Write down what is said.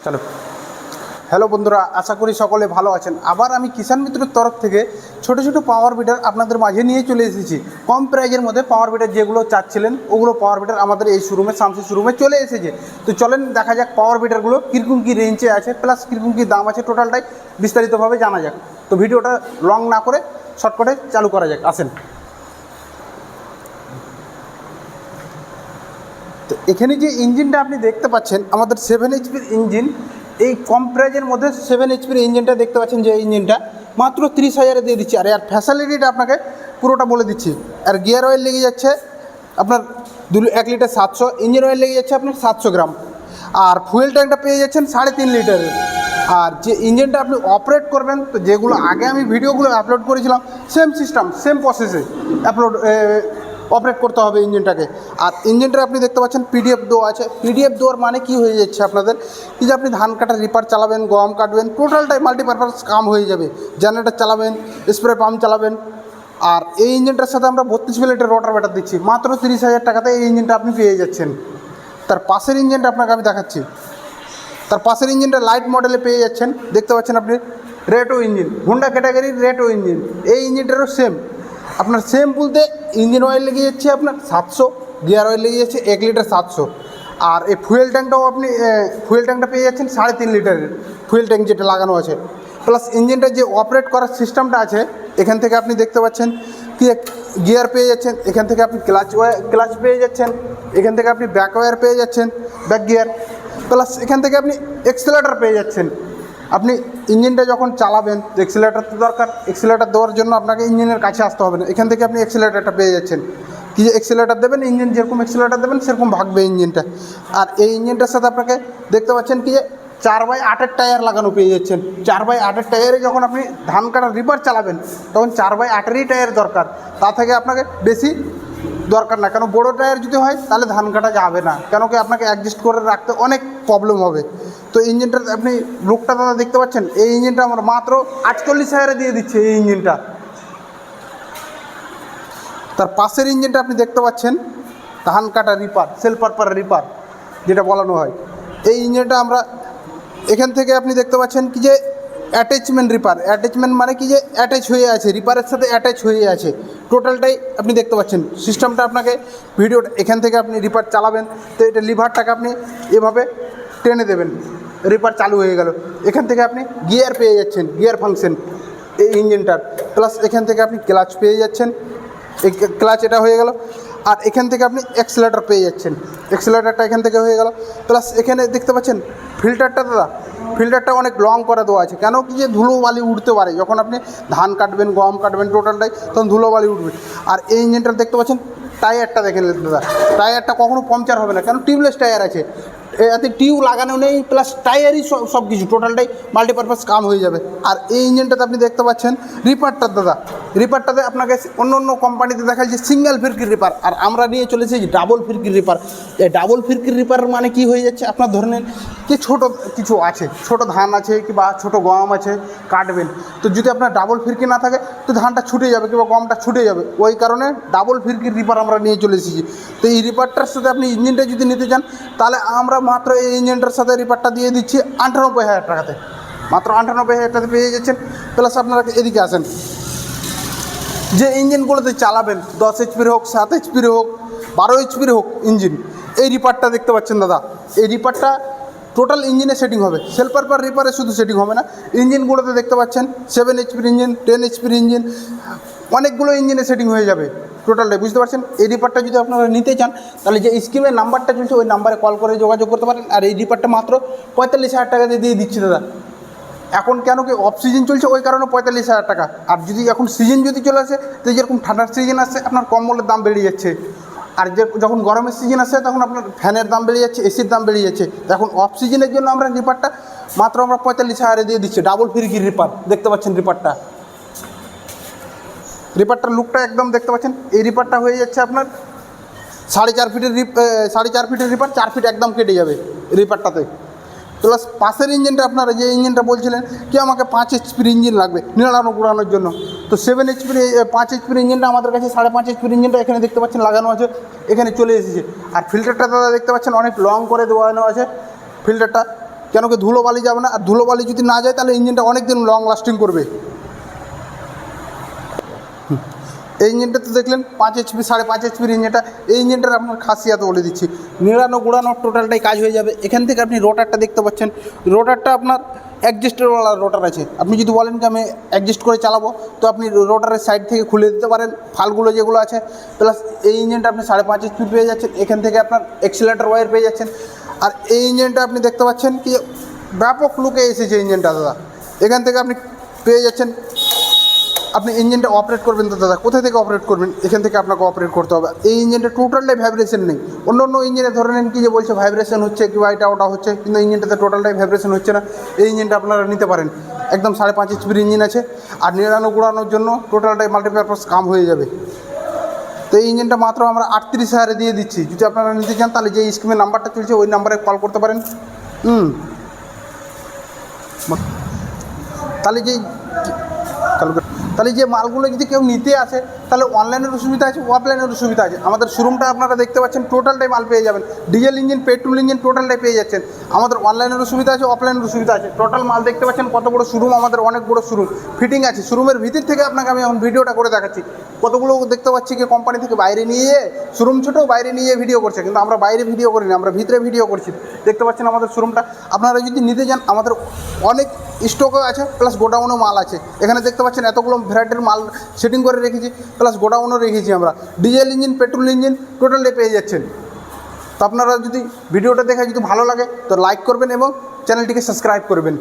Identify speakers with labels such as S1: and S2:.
S1: চলো। হ্যালো বন্ধুরা, আশা করি সকলে ভালো আছেন। আবার আমি কিষাণ মিত্রের তরফ থেকে ছোটো ছোটো পাওয়ার বিটার আপনাদের মাঝে নিয়ে চলে এসেছি। কম প্রাইজের মধ্যে পাওয়ার বিটার যেগুলো চাচ্ছিলেন ওগুলো পাওয়ার বিটার আমাদের এই শোরুমে, শামসি শোরুমে চলে এসেছে। তো চলেন দেখা যাক পাওয়ার বিটারগুলো কীরকম কী রেঞ্জে আছে, প্লাস কীরকম কী দাম আছে, টোটালটাই বিস্তারিতভাবে জানা যাক। তো ভিডিওটা লং না করে শর্টকাটে চালু করা যাক, আসেন। তো এখানে যে ইঞ্জিনটা আপনি দেখতে পাচ্ছেন আমাদের 7 এইচপির ইঞ্জিন, এই কম প্রাইজের মধ্যে 7 এইচপির ইঞ্জিনটা দেখতে পাচ্ছেন, যে ইঞ্জিনটা মাত্র 30,000-এ দিয়ে দিচ্ছি। আর এর ফ্যাসিলিটিটা আপনাকে পুরোটা বলে দিচ্ছি। আর গিয়ার অয়েল লেগে যাচ্ছে আপনার 1 লিটার 700, ইঞ্জিন অয়েল লেগে যাচ্ছে আপনার 700 গ্রাম, আর ফুয়েল ট্যাঙ্কটা পেয়ে যাচ্ছেন 3.5 লিটারের। আর যে ইঞ্জিনটা আপনি অপারেট করবেন, তো যেগুলো আগে আমি ভিডিওগুলো আপলোড করেছিলাম সেম সিস্টেম, সেম প্রসেসে অপারেট করতে হবে ইঞ্জিনটাকে। আর ইঞ্জিনটা আপনি দেখতে পাচ্ছেন পিডিএফ দেওয়া আছে। পিডিএফ দেওয়ার মানে কি হয়ে যাচ্ছে আপনাদের, কি যে আপনি ধান কাটা রিপার চালাবেন, গম কাটবেন, টোটালটাই মাল্টিপারপাস কাম হয়ে যাবে। জেনারেটর চালাবেন, স্প্রে পাম্প চালাবেন। আর এই ইঞ্জিনটার সাথে আমরা 32 প্লেটের রোটার ব্যাটার দিচ্ছি। মাত্র 30,000 টাকাতে এই ইঞ্জিনটা আপনি পেয়ে যাচ্ছেন। তার পাশের ইঞ্জিনটা আপনাকে আমি দেখাচ্ছি। তার পাশের ইঞ্জিনটা লাইট মডেলে পেয়ে যাচ্ছেন, দেখতে পাচ্ছেন আপনি। রেটো ইঞ্জিন, হুন্ডা ক্যাটাগরির রেটো ইঞ্জিন। এই ইঞ্জিনটারও সেম আপনার, সেম বলতে ইঞ্জিন অয়েল লেগে যাচ্ছে আপনার 700, গিয়ার অয়েল লেগে যাচ্ছে 1 লিটার 700। আর এই ফুয়েল ট্যাঙ্কটাও আপনি ফুয়েল ট্যাঙ্কটা পেয়ে যাচ্ছেন 3.5 লিটারের ফুয়েল ট্যাঙ্ক যেটা লাগানো আছে। প্লাস ইঞ্জিনটা যে অপারেট করার সিস্টেমটা আছে, এখান থেকে আপনি দেখতে পাচ্ছেন কি গিয়ার পেয়ে যাচ্ছেন, এখান থেকে আপনি ক্লাচ পেয়ে যাচ্ছেন, এখান থেকে আপনি ব্যাক ওয়্যার পেয়ে যাচ্ছেন, ব্যাক গিয়ার। প্লাস এখান থেকে আপনি এক্সেলেটর পেয়ে যাচ্ছেন। আপনি ইঞ্জিনটা যখন চালাবেন, এক্সেলেটর তো দরকার। এক্সেলেটর দেওয়ার জন্য আপনাকে ইঞ্জিনের কাছে আসতে হবে না, এখান থেকে আপনি এক্সেলেটরটা পেয়ে যাচ্ছেন। কি যে এক্সেলেটর দেবেন, ইঞ্জিন যেরকম এক্সেলেটর দেবেন সেরকম ভাগবে ইঞ্জিনটা। আর এই ইঞ্জিনটার সাথে আপনাকে দেখতে পাচ্ছেন কি যে 4x8-এর টায়ার লাগানো পেয়ে যাচ্ছেন। 4x8-এর টায়ারে যখন আপনি ধান কাটার রিপার চালাবেন তখন 4x8-এরই টায়ার দরকার, তা থেকে আপনাকে বেশি দরকার না। কেন, বড়ো টায়ার যদি হয় তাহলে ধান কাটা যাবে না, কেন কি আপনাকে অ্যাডজাস্ট করে রাখতে অনেক প্রবলেম হবে। তো ইঞ্জিনটা আপনি লুকটা দাদা দেখতে পাচ্ছেন, এই ইঞ্জিনটা আমরা মাত্র 48,000-এ দিয়ে দিচ্ছি এই ইঞ্জিনটা। তার পাশের ইঞ্জিনটা আপনি দেখতে পাচ্ছেন ধান কাটা রিপার, সেলফ পারপার রিপার যেটা বলানো হয়। এই ইঞ্জিনটা আমরা এখান থেকে আপনি দেখতে পাচ্ছেন কি যে অ্যাটাচমেন্ট রিপার। অ্যাটাচমেন্ট মানে কি যে অ্যাটাচ হয়ে আছে, রিপারের সাথে অ্যাটাচ হয়ে আছে, টোটালটাই আপনি দেখতে পাচ্ছেন। সিস্টেমটা আপনাকে ভিডিওটা এখান থেকে আপনি রিপার চালাবেন, তো এটা লিভারটাকে আপনি এভাবে টেনে দেবেন, রিপার চালু হয়ে গেল। এখান থেকে আপনি গিয়ার পেয়ে যাচ্ছেন, গিয়ার ফাংশন এই ইঞ্জিনটার। প্লাস এখান থেকে আপনি ক্লাচ পেয়ে যাচ্ছেন, এই ক্লাচ এটা হয়ে গেল। আর এখান থেকে আপনি এক্সেলেটর পেয়ে যাচ্ছেন, এক্সেলেটরটা এখান থেকে হয়ে গেল। প্লাস এখানে দেখতে পাচ্ছেন ফিল্টারটা দাদা, ফিল্টারটা অনেক লং করে দেওয়া আছে। কেন কি যে ধুলো বালি উঠতে পারে, যখন আপনি ধান কাটবেন, গম কাটবেন, টোটালটাই তখন ধুলো বালি উঠবে। আর এই ইঞ্জিনটা দেখতে পাচ্ছেন, টায়ারটা দেখেন দাদা, টায়ারটা কখনো পাংচার হবে না, কেন টিউবলেস টায়ার আছে, এতে টিউব লাগানো নেই, প্লাস টায়ারই সব কিছু টোটালটাই মাল্টিপারপাস কাম হয়ে যাবে। আর এই ইঞ্জিনটাতে আপনি দেখতে পাচ্ছেন রিপারটা দাদা, রিপারটাতে আপনাকে অন্য অন্য কোম্পানিতে দেখা যাচ্ছে সিঙ্গেল ফিরকির রিপার, আর আমরা নিয়ে চলেছি ডাবল ফিরকির রিপার। এই ডাবল ফিরকির রিপার মানে কি হয়ে যাচ্ছে, আপনার ধরে নেন যে ছোটো কিছু আছে, ছোটো ধান আছে কিংবা ছোটো গম আছে কাটবেন, তো যদি আপনার ডাবল ফিরকি না থাকে তো ধানটা ছুটে যাবে কিংবা গমটা ছুটে যাবে, ওই কারণে ডাবল ফিরকির রিপার আমরা নিয়ে চলে এসেছি। তো এই রিপারটার সাথে আপনি ইঞ্জিনটা যদি নিতে চান, তাহলে আমরা মাত্র এই ইঞ্জিনটার সাথে রিপারটা দিয়ে দিচ্ছি 98,000 টাকাতে, মাত্র 98,000 টাকাতে পেয়ে যাচ্ছেন। প্লাস আপনারা এদিকে আসেন, যে ইঞ্জিনগুলোতে চালাবেন 10 এইচপির হোক, 7 এইচপির হোক, 12 এইচপির হোক ইঞ্জিন, এই রিপারটা দেখতে পাচ্ছেন দাদা, এই রিপারটা টোটাল ইঞ্জিনে সেটিং হবে, সেলফ পারপার রিপারে শুধু সেটিং হবে না, ইঞ্জিনগুলোতে দেখতে পাচ্ছেন 7 এইচপির ইঞ্জিন, 10 এইচপির ইঞ্জিন, অনেকগুলো ইঞ্জিনে সেটিং হয়ে যাবে টোটালটাই, বুঝতে পারছেন। এই রিপারটা যদি আপনারা নিতে চান, তাহলে যে স্কিমের নাম্বারটা চলছে ওই নাম্বারে কল করে যোগাযোগ করতে পারেন। আর এই রিপারটা মাত্র 45,000 টাকা দিয়ে দিচ্ছি দাদা। এখন কেন কি অফ সিজন চলছে, ওই কারণে 45,000 টাকা। আর যদি এখন সিজন যদি চলে আসে, তো যেরকম ঠান্ডার সিজন আসছে আপনার কম্বলের দাম বেড়ে যাচ্ছে, আর যখন গরমের সিজন আসে তখন আপনার ফ্যানের দাম বেড়ে যাচ্ছে, এসির দাম বেড়ে যাচ্ছে। এখন অফ সিজনের জন্য আমরা রিপারটা মাত্র আমরা 45,000-এ দিয়ে দিচ্ছি, ডাবল ফিরকির রিপার দেখতে পাচ্ছেন। রিপারটার লুকটা একদম দেখতে পাচ্ছেন। এই রিপারটা হয়ে যাচ্ছে আপনার 4.5 ফিটের 4.5 ফিটের রিপার, 4 ফিট একদম কেটে যাবে রিপারটাতে। প্লাস পাশের ইঞ্জিনটা আপনারা যে ইঞ্জিনটা বলছিলেন কি আমাকে 5 এইচপির ইঞ্জিন লাগবে নিড়ানো গুড়ানোর জন্য, তো 7 এইচপির 5 এইচপির ইঞ্জিনটা আমাদের কাছে 5.5 এইচপির ইঞ্জিনটা এখানে দেখতে পাচ্ছেন লাগানো আছে, এখানে চলে এসেছে। আর ফিল্টারটা দাদা দেখতে পাচ্ছেন অনেক লং করে দেওয়ানো আছে ফিল্টারটা, কেন কি ধুলোবালি যাবে না, আর ধুলোবালি যদি না যায় তাহলে ইঞ্জিনটা অনেক দিন লং লাস্টিং করবে। এই ইঞ্জিনটা তো দেখলেন 5 HP 5.5 HPর ইঞ্জিনটা। এই ইঞ্জিনটার আপনার খাসিয়াত বলে দিচ্ছি, নিড়ানো গুড়ানো টোটালটাই কাজ হয়ে যাবে। এখান থেকে আপনি রোটারটা দেখতে পাচ্ছেন, রোটারটা আপনার অ্যাডজাস্টেবল রোটার আছে। আপনি যদি বলেন কি আমি অ্যাডজাস্ট করে চালাবো, তো আপনি রোটারের সাইড থেকে খুলে দিতে পারেন ফালগুলো যেগুলো আছে। প্লাস এই ইঞ্জিনটা আপনি 5.5 HP পেয়ে যাচ্ছেন। এখান থেকে আপনার এক্সিলারেটর ওয়্যার পেয়ে যাচ্ছেন। আর এই ইঞ্জিনটা আপনি দেখতে পাচ্ছেন কি ব্যাপক লুকে এসেছে ইঞ্জিনটা দাদা। এখান থেকে আপনি পেয়ে যাচ্ছেন, আপনি ইঞ্জিনটা অপারেট করবেন তো দাদা কোথা থেকে অপারেট করবেন, এখান থেকে আপনাকে অপারেট করতে হবে। এই ইঞ্জিনটা টোটালটাই ভাইব্রেশন নেই। অন্য অন্য ইঞ্জিনে ধরে নেন কি যে বলছে ভাইব্রেশন হচ্ছে কিংবা এটা ওটা হচ্ছে, কিন্তু ইঞ্জিনটাতে টোটালটাই ভাইব্রেশন হচ্ছে না। এই ইঞ্জিনটা আপনারা নিতে পারেন, একদম 5.5 HPর ইঞ্জিন আছে। আর নিড়ানো গুড়ানোর জন্য টোটালটাই মাল্টিপারপাস কাম হয়ে যাবে। তো এই ইঞ্জিনটা মাত্র আমরা 38,000 দিয়ে দিচ্ছি। যদি আপনারা নিতে চান তাহলে যে স্কিমের নাম্বারটা চলছে ওই নাম্বারে কল করতে পারেন। তাহলে তাহলে যে মালগুলো যদি কেউ নিতে আসে তাহলে অনলাইনেরও সুবিধা আছে, অফলাইনেরও সুবিধা আছে। আমাদের শোরুমটা আপনারা দেখতে পাচ্ছেন টোটালটাই মাল পেয়ে যাবেন, ডিজেল ইঞ্জিন পেট্রোল ইঞ্জিন টোটালটাই পেয়ে যাচ্ছেন। আমাদের অনলাইনেরও সুবিধা আছে, অফলাইনেরও সুবিধা আছে। টোটাল মাল দেখতে পাচ্ছেন কত বড় শোরুম, আমাদের অনেক বড় শোরুম ফিটিং আছে। শোরুমের ভিতর থেকে আপনাকে আমি এখন ভিডিওটা করে দেখাচ্ছি। কতগুলো দেখতে পাচ্ছি কি কোম্পানি থেকে বাইরে নিয়ে শোরুম ছোটো বাইরে নিয়ে ভিডিও করছে, কিন্তু আমরা বাইরে ভিডিও করি না, আমরা ভিতরে ভিডিও করছি। দেখতে পাচ্ছেন আমাদের শোরুমটা। আপনারা যদি নিতে যান আমাদের অনেক স্টকও আছে, প্লাস গোডাউনও মাল আছে। এখানে দেখতে পাচ্ছেন এতগুলো ভ্যারাইটির মাল সেটিং করে রেখেছি, প্লাস গোডাউনও রেখেছি আমরা। Diesel engine petrol engine totally পেয়ে যাচ্ছেন। তো আপনারা যদি ভিডিওটা দেখে যদি ভালো লাগে তো লাইক করবেন এবং চ্যানেলটিকে সাবস্ক্রাইব করবেন।